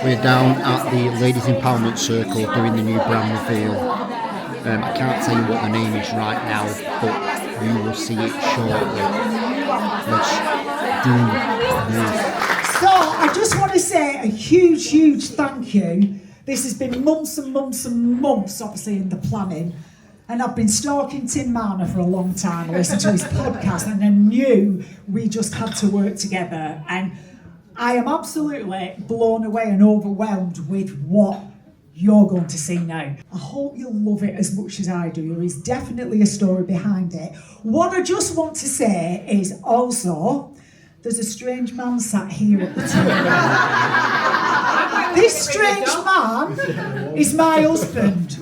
We're down at the Ladies Empowerment Circle doing the new brand reveal. I can't tell you what the name is right now, but you will see it shortly. Let's do this. So I just want to say a huge thank you. This has been months and months and months, obviously, in the planning. And I've been stalking Tim Marner for a long time. I listened to his podcast and I knew we just had to work together. And I am absolutely blown away and overwhelmed with what you're going to see now. I hope you'll love it as much as I do. There is definitely a story behind it. What I just want to say is also, there's a strange man sat here at the table. This strange man is my husband.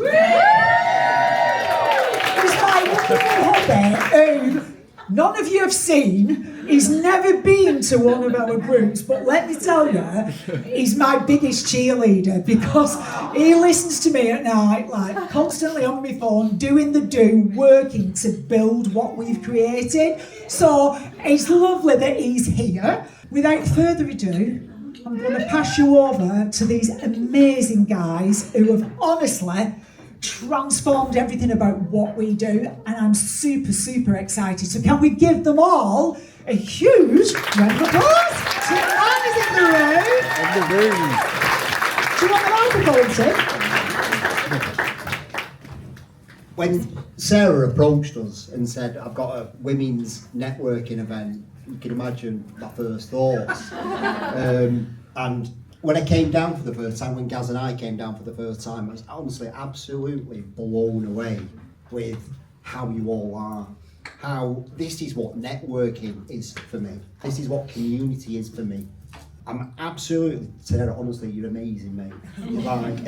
Who none of you have seen. He's never been to one of our groups, but let me tell you, he's my biggest cheerleader because he listens to me at night, like constantly on my phone, doing the do, working to build what we've created. So it's lovely that he's here. Without further ado, I'm going to pass you over to these amazing guys who have honestly transformed everything about what we do, and I'm super excited. So can we give them all a huge round of applause? Tim Marner's in the room. Do you want the microphone, Tim? When Sarah approached us and said, I've got a women's networking event, you can imagine my first thoughts. And when I came down for the first time, when Gaz and I came down for the first time, I was honestly absolutely blown away with how you all are. How this is what networking is for me. This is what community is for me. I'm absolutely, Sarah, honestly, you're amazing, mate. Like,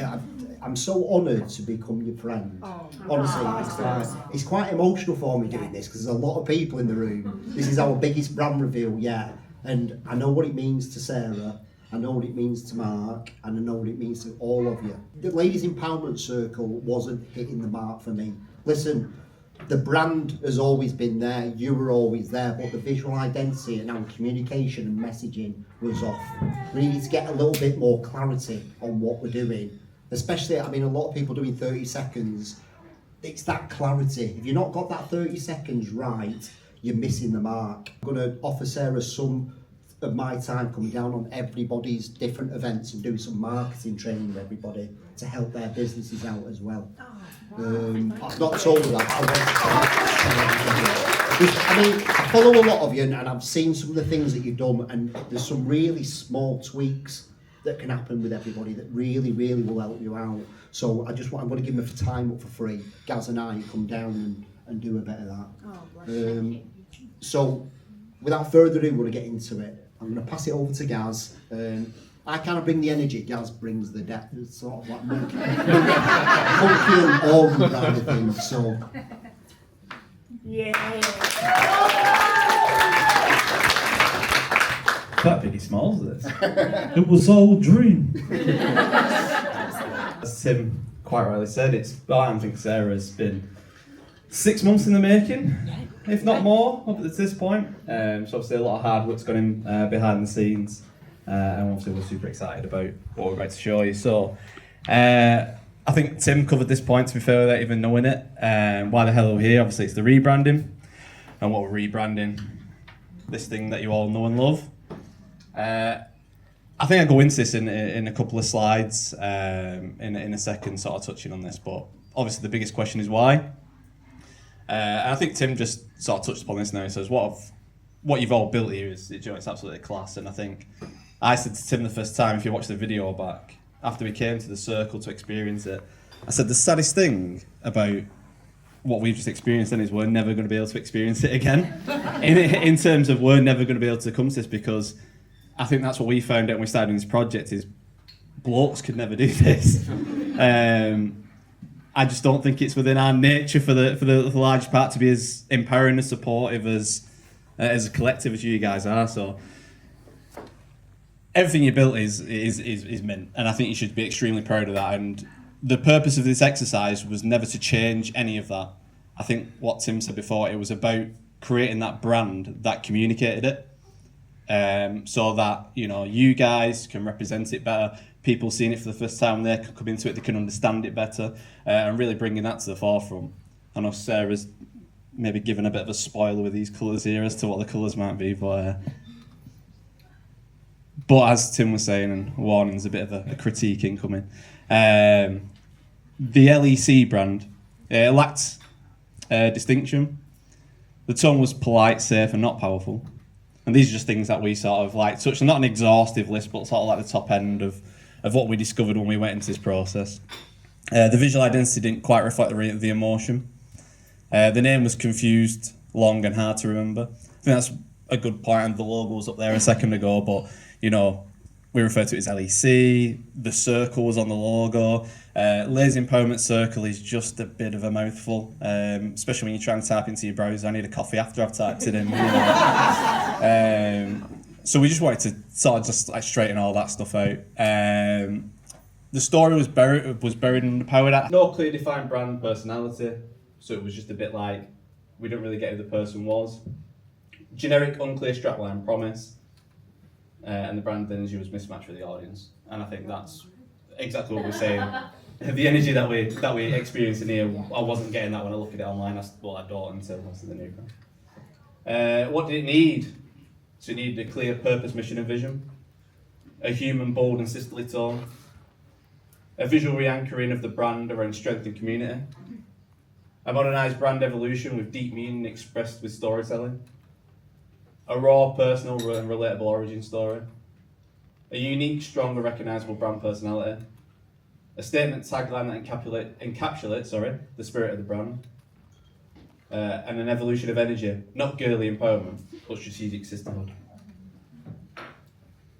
I'm so honoured to become your friend. Honestly, it's quite emotional for me doing this because there's a lot of people in the room. This is our biggest brand reveal yet. And I know what it means to Sarah. I know what it means to Mark, and I know what it means to all of you. The Ladies Empowerment Circle wasn't hitting the mark for me. Listen, the brand has always been there, you were always there, but the visual identity and our communication and messaging was off. We need to get a little bit more clarity on what we're doing. Especially, I mean, a lot of people doing 30 seconds. It's that clarity. If you've not got that 30 seconds right, you're missing the mark. I'm going to offer Sarah some of my time coming down on everybody's different events and doing some marketing training with everybody to help their businesses out as well. I've not told her that. I mean, I follow a lot of you and I've seen some of the things that you've done, and there's some really small tweaks that can happen with everybody that really will help you out. So I'm going to give them a time up for free. Gaz and I come down and do a bit of that. So without further ado, we're going to get into it. I'm going to pass it over to Gaz. I kind of bring the energy, Gaz brings the depth. It's sort of like monkey and all kind of thing. So, Quite Biggie Smalls, this. It was all a dream. As Tim quite rightly said, I think Sarah's been 6 months in the making, if not more, up to this point. So obviously a lot of hard work's gone in behind the scenes, and obviously we're super excited about what we're about to show you. So I think Tim covered this point, to be fair, without even knowing it. Why the hell are we here? Obviously it's the rebranding, and what we're rebranding, this thing that you all know and love. I think I'll go into this in a couple of slides in a second, sort of touching on this, but obviously the biggest question is why? And I think Tim just sort of touched upon this now. He says, what you've all built here is, it's absolutely class. And I think I said to Tim the first time, if you watch the video back, after we came to the circle to experience it, I said the saddest thing about what we've just experienced then is we're never going to be able to experience it again. in terms of we're never going to be able to come to this, because I think that's what we found out when we started this project is blokes could never do this. I just don't think it's within our nature for the large part to be as empowering and supportive as a collective as you guys are. So everything you built is mint, and I think you should be extremely proud of that. And the purpose of this exercise was never to change any of that. I think what Tim said before, it was about creating that brand that communicated it, so that you guys can represent it better. people seeing it for the first time, they can come into it, they can understand it better, and really bringing that to the forefront. I know Sarah's maybe given a bit of a spoiler with these colours here as to what the colours might be, but as Tim was saying, and warning's a bit of a critique incoming, the LEC brand, it lacked distinction. The tone was polite, safe, and not powerful. And these are just things that we sort of like touched on, not an exhaustive list, but sort of like the top end of what we discovered when we went into this process. The visual identity didn't quite reflect the emotion. The name was confused, long, and hard to remember. I think that's a good point, and the logo was up there a second ago, but, you know, we refer to it as LEC, the circle was on the logo. Lazy Empowerment Circle is just a bit of a mouthful, especially when you're trying to type into your browser. I need a coffee after I've typed it in. You know. So we just wanted to sort of just like straighten all that stuff out. The story was buried in the power that no clear defined brand personality, so it was just a bit like we don't really get who the person was. Generic, unclear strapline promise. And the brand energy was mismatched with the audience, and I think that's exactly what we're saying. The energy that we experienced in here, I wasn't getting that when I looked at it online. I don't until I see the new brand. What did it need? So it needed a clear purpose, mission, and vision, a human, bold, and sisterly tone, a visual re-anchoring of the brand around strength and community, a modernised brand evolution with deep meaning expressed with storytelling, a raw, personal, and relatable origin story, a unique, strong, and recognisable brand personality, a statement tagline that encapsulates the spirit of the brand, and an evolution of energy, not girly empowerment, but strategic sisterhood.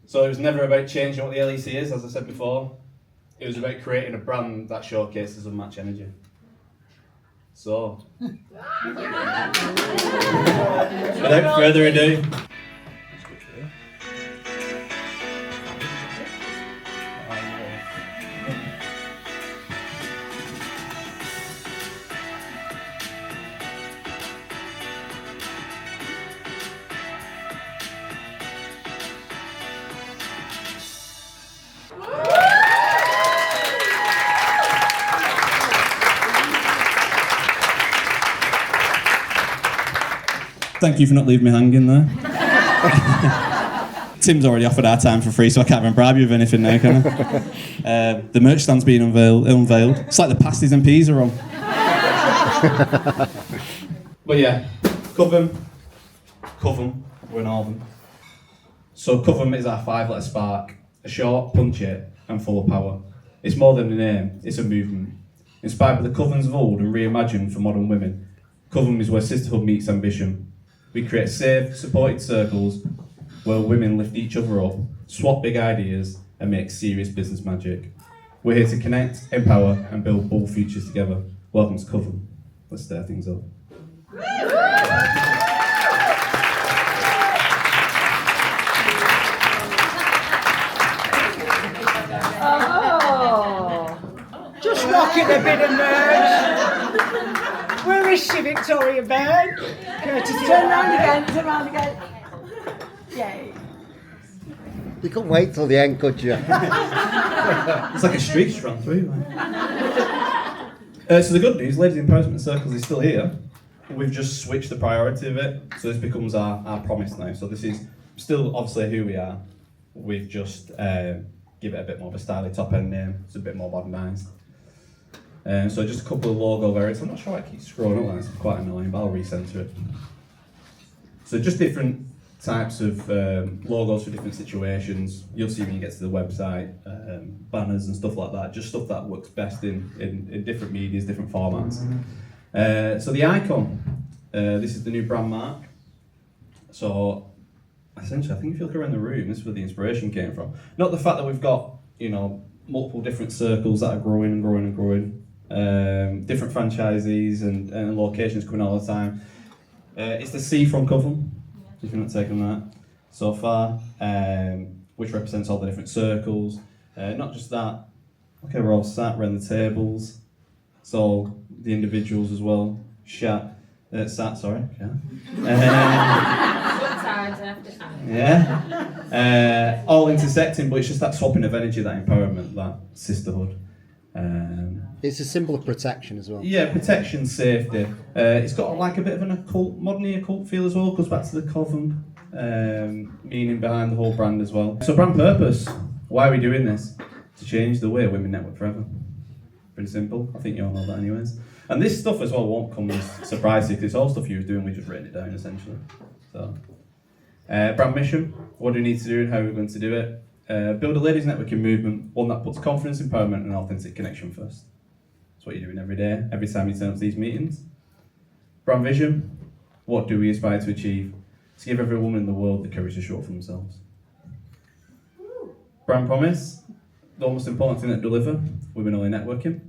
So it was never about changing what the LEC is, as I said before. It was about creating a brand that showcases unmatched energy. So, without further ado, thank you for not leaving me hanging there. Tim's already offered our time for free, so I can't even bribe you with anything now, can I? The merch stand's being unveiled. It's like the pasties and peas are on. But yeah, Covem, we're in Northern. So Covem is our 5-letter spark, a short, punchy, and full of power. It's more than a name, it's a movement. Inspired by the Covens of old and reimagined for modern women, Covem is where sisterhood meets ambition. We create safe, supported circles where women lift each other up, swap big ideas, and make serious business magic. We're here to connect, empower, and build bold futures together. Welcome to Covem. Let's stir things up. Just rocking a bit of merch. Where is she, Victoria Baird? Turn round again. Yay. You couldn't wait till the end, could you? It's like a streak just run through. So the good news, Ladies Empowerment Circles is still here. We've just switched the priority of it, so this becomes our promise now. So this is still obviously who we are. We've just give it a bit more of a stylish top end name. It's a bit more modernised. So just a couple of logo variants. I'm not sure why it keeps scrolling up, that's quite annoying, but I'll recenter it. So just different types of logos for different situations. You'll see when you get to the website, banners and stuff like that, just stuff that works best in different medias, different formats. So the icon, this is the new brand mark. So essentially, I think if you look around the room, this is where the inspiration came from. Not the fact that we've got, multiple different circles that are growing and growing and growing, different franchisees and locations coming all the time. It's the C from Covem, if you're not taking that so far, which represents all the different circles. Not just that, okay, we're all sat around the tables, so the individuals as well, sat, sorry, yeah. Yeah. All intersecting, but it's just that swapping of energy, that empowerment, that sisterhood. It's a symbol of protection as well. Yeah, protection, safety. It's got like a bit of an occult, modern occult feel as well. Goes back to the Covem meaning behind the whole brand as well. So brand purpose. Why are we doing this? To change the way women network forever. Pretty simple. I think you all know that anyways. And this stuff as well won't come as a surprise to you, because it's all stuff you were doing. We've just written it down essentially. So, brand mission. What do we need to do and how are we going to do it? Build a ladies networking movement, one that puts confidence, empowerment, and authentic connection first. That's what you're doing every day, every time you turn up to these meetings. Brand vision. What do we aspire to achieve? To give every woman in the world the courage to show up for themselves. Brand promise. The most important thing that deliver, women only networking.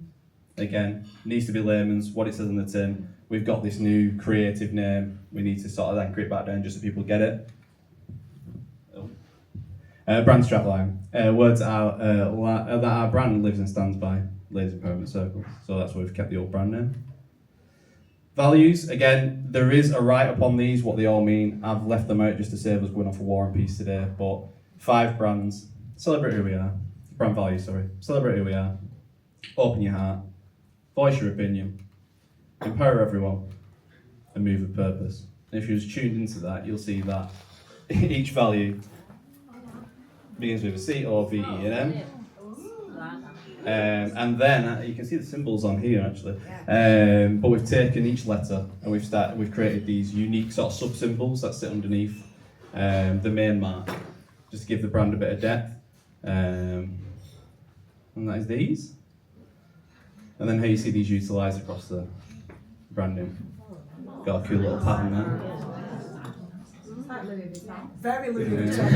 Again, needs to be layman's, what it says on the tin. We've got this new creative name. We need to sort of anchor it back down just so people get it. Brand strapline. Words that our brand lives and stands by. Ladies Empowerment Circle. So that's why we've kept the old brand name. Values. Again, there is a write up on these, what they all mean. I've left them out just to save us going off a war and peace today. But 5 brands. Celebrate who we are. Brand values, sorry. Celebrate who we are. Open your heart. Voice your opinion. Empower everyone. And move with purpose. And if you're just tuned into that, you'll see that each value begins with a C or V, E, and M. And then you can see the symbols on here actually. But we've taken each letter and we've created these unique sort of sub symbols that sit underneath the main mark, just to give the brand a bit of depth. And that is these. And then how you see these utilised across the branding. Got a cool little pattern there. Very Louis Vuitton.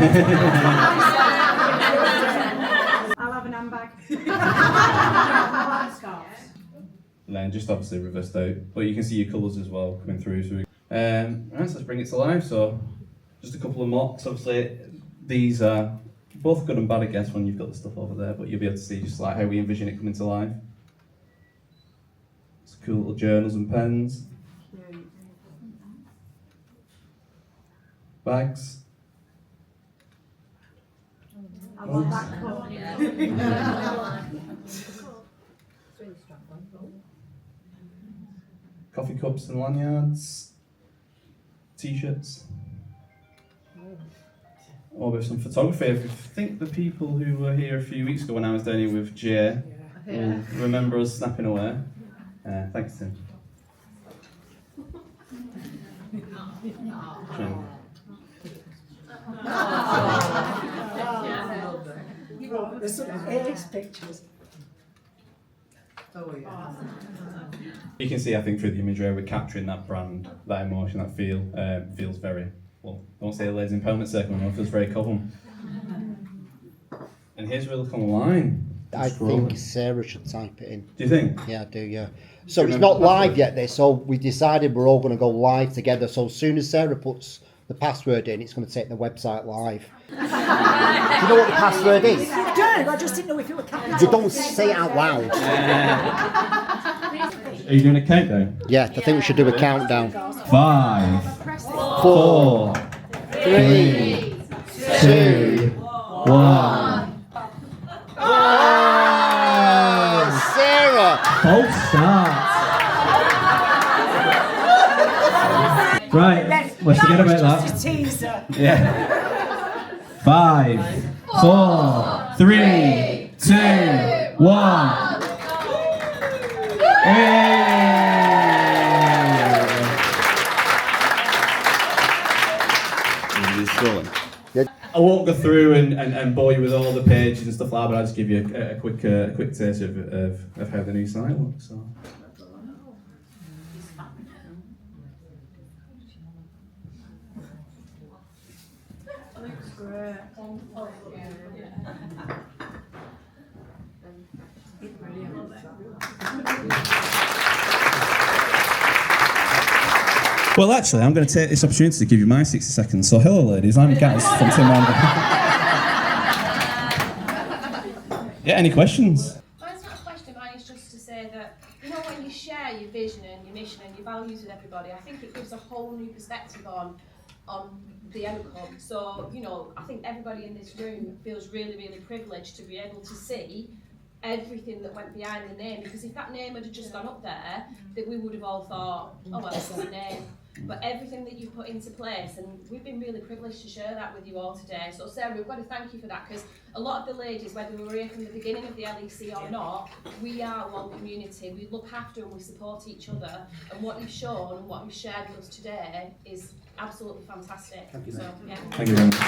I'll have an handbag. And then just obviously reversed out. But you can see your colours as well coming through. So right, so let's bring it to life. So just a couple of mocks. Obviously these are both good and bad, I guess, when you've got the stuff over there, but you'll be able to see just like how we envision it coming to life. It's cool little journals and pens. Bags. I love that colour. Coffee cups and lanyards. T-shirts. Or with some photography. I think the people who were here a few weeks ago when I was down here with Jay will remember us snapping away. Thanks, Tim. There's some ace pictures. You can see, I think, through the imagery, we're capturing that brand, that emotion, that feel. Feels very, well, I won't say Ladies Empowerment Circle, no, it feels very Covem. And here's where we look online. I think Sarah should type it in. Do you think? Yeah, I do, yeah. So it's not live yet, this, so we decided we're all going to go live together. So as soon as Sarah puts the password in, it's going to take the website live. Do you know what the password is? You do, I just didn't know if you were capital. You don't say it out loud. Are you doing a countdown? Yeah, I think we should do a countdown. 5, 4, 3, 2, 1. Sarah! False start. Right, let's forget about that. Just a teaser. Yeah. 5, 4, 3, 2, 1. I won't go through and bore you with all the pages and stuff like that, but I'll just give you a quick taste of how the new site looks. So. Looks great. Well, actually, I'm going to take this opportunity to give you my 60 seconds. So, hello, ladies. I'm Gaz from Tim Marner. Yeah, any questions? Well, it's not a question, mine is just to say that, you know, when you share your vision and your mission and your values with everybody, I think it gives a whole new perspective on on the outcome. So, you know, I think everybody in this room feels really, really privileged to be able to see everything that went behind the name, because if that name had just gone up there, that we would have all thought, oh well, it's a name. But everything that you put into place, and we've been really privileged to share that with you all today. So Sarah, we've got to thank you for that, because a lot of the ladies, whether we were here from the beginning of the LEC or not, we are one community. We look after and we support each other, and what you've shown and what you've shared with us today is absolutely fantastic. Thank you, so, mate. yeah. Thank you very much.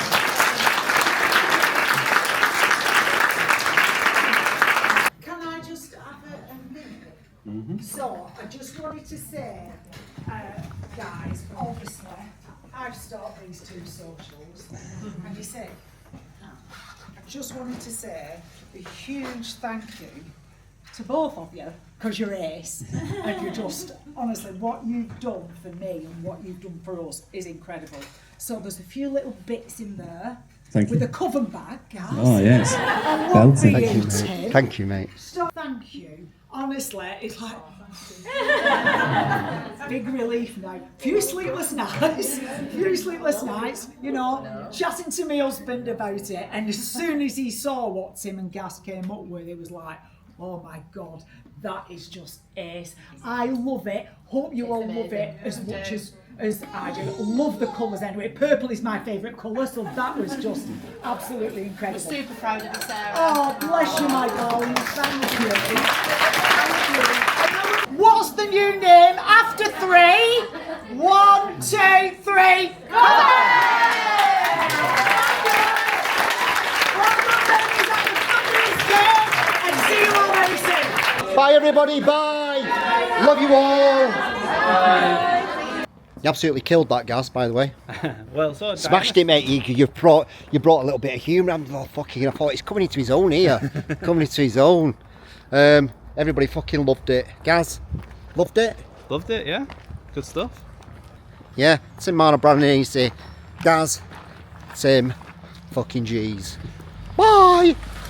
Can I just have a minute? So, I just wanted to say, guys, obviously, I've started these two socials, and you see, I just wanted to say a huge thank you to both of you, because you're ace, and you're just, honestly, what you've done for me and what you've done for us is incredible. So there's a few little bits in there. Thank with you. a Covem bag, guys. Oh, yes. And one for Belting. you, Thank you, mate. Tim. Thank you, mate. Stop, thank you. Honestly, it's like big relief now. Few sleepless nights, you know, chatting to my husband about it, and as soon as he saw what Tim and Gas came up with, it was like, oh my God, that is just ace. I love it. Hope you all love it as much as I do. Love the colours anyway. Purple is my favourite colour, so that was just absolutely incredible. We're super proud of you, Sarah. Oh, bless you, my darling. Thank you. Thank you. What's the new name after 3? 1, 2, 3. Bye, everybody. Bye. Love you all. You absolutely killed that gas, by the way. Well, so Smashed it, mate. You brought a little bit of humour. I thought he's coming into his own here. Coming into his own. Everybody fucking loved it. Gaz, loved it. Loved it, yeah. Good stuff. Yeah. Tim Marner, Brandon Easy. Gaz, Tim, fucking G's. Bye.